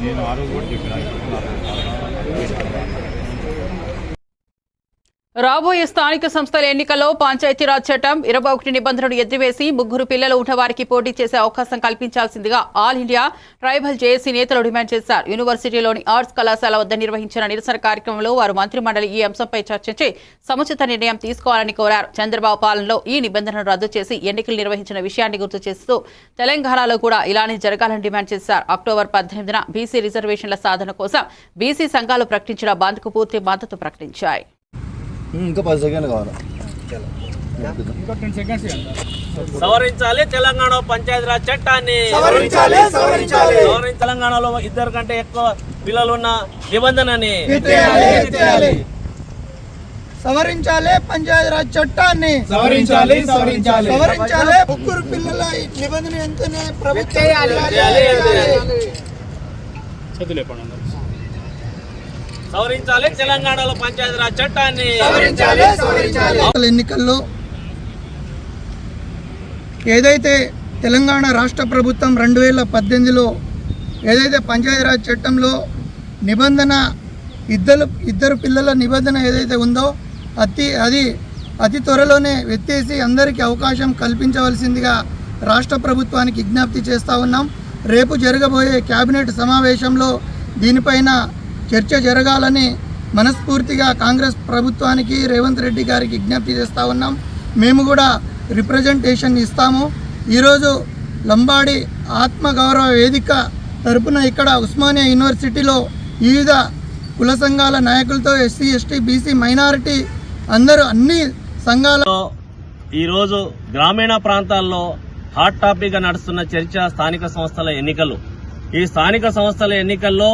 నేను ఆ రోజు కూడా చెప్పిన రాబోయే స్థానిక సంస్థల ఎన్నికల్లో పంచాయతీరాజ్ చట్టం 21 నిబంధనలు ఎత్తివేసి 3 పిల్లలు ఉన్నవారికి పోటీ చేసే అవకాశం కల్పించాల్సిందిగా ఆల్ ఇండియా ట్రైబల్ జేఏసీ నేతలు డిమాండ్ చేశారు. యూనివర్సిటీలోని ఆర్ట్స్ కళాశాల వద్ద నిర్వహించిన నిరసన కార్యక్రమంలో వారు మంత్రిమండలి ఈ అంశంపై చర్చించి సముచిత నిర్ణయం తీసుకోవాలని కోరారు. చంద్రబాబు పాలనలో ఈ నిబంధనను రద్దు చేసి ఎన్నికలు నిర్వహించిన విషయాన్ని గుర్తు చేస్తూ తెలంగాణలో కూడా ఇలానే జరగాలని డిమాండ్ చేశారు. అక్టోబర్ 18న బీసీ రిజర్వేషన్ల సాధన కోసం బీసీ సంఘాలు ప్రకటించిన బంద్కు పూర్తి మద్దతు ప్రకటించాయి. ఇంకా 10 సెకండ్లు కావాలి. సవరించాలి తెలంగాణ పంచాయతీరాజ్ చట్టాన్ని. తెలంగాణలో 2 కంటే ఎక్కువ పిల్లలున్న నిబంధనని సవరించాలి. పంచాయతీరాజ్ చట్టాన్ని సవరించాలి. 3 పిల్లల నిబంధన ఎంతనే ప్రభుత్వం సవరించాలి తెలంగాణలో పంచాయతీరాజ్ చట్టాన్ని. ఎన్నికల్లో ఏదైతే తెలంగాణ రాష్ట్ర ప్రభుత్వం 2018లో ఏదైతే పంచాయతీరాజ్ చట్టంలో నిబంధన ఇద్దరు పిల్లల నిబంధన ఏదైతే ఉందో అది అతి త్వరలోనే ఎత్తేసి అందరికీ అవకాశం కల్పించవలసిందిగా రాష్ట్ర ప్రభుత్వానికి విజ్ఞప్తి చేస్తూ ఉన్నాం. రేపు జరగబోయే కేబినెట్ సమావేశంలో దీనిపైన చర్చ జరగాలని మనస్ఫూర్తిగా కాంగ్రెస్ ప్రభుత్వానికి రేవంత్ రెడ్డి గారికి విజ్ఞప్తి చేస్తూ ఉన్నాం. మేము కూడా రిప్రజెంటేషన్ ఇస్తాము. ఈరోజు లంబాడి ఆత్మగౌరవ వేదిక తరపున ఇక్కడ ఉస్మానియా యూనివర్సిటీలో వివిధ కుల సంఘాల నాయకులతో ఎస్సీ ఎస్టీ బీసీ మైనారిటీ అందరూ అన్ని సంఘాల ఈరోజు గ్రామీణ ప్రాంతాల్లో హాట్ టాపిక్గా నడుస్తున్న చర్చ స్థానిక సంస్థల ఎన్నికలు. ఈ స్థానిక సంస్థల ఎన్నికల్లో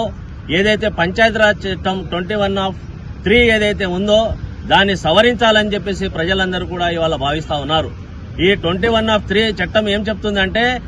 ఏదైతే పంచాయతీరాజ్ చట్టం 21(3) ఏదైతే ఉందో దాన్ని సవరించాలని చెప్పేసి ప్రజలందరూ కూడా ఇవాళ భావిస్తా ఉన్నారు. ఈ 21(3) చట్టం ఏం చెప్తుందంటే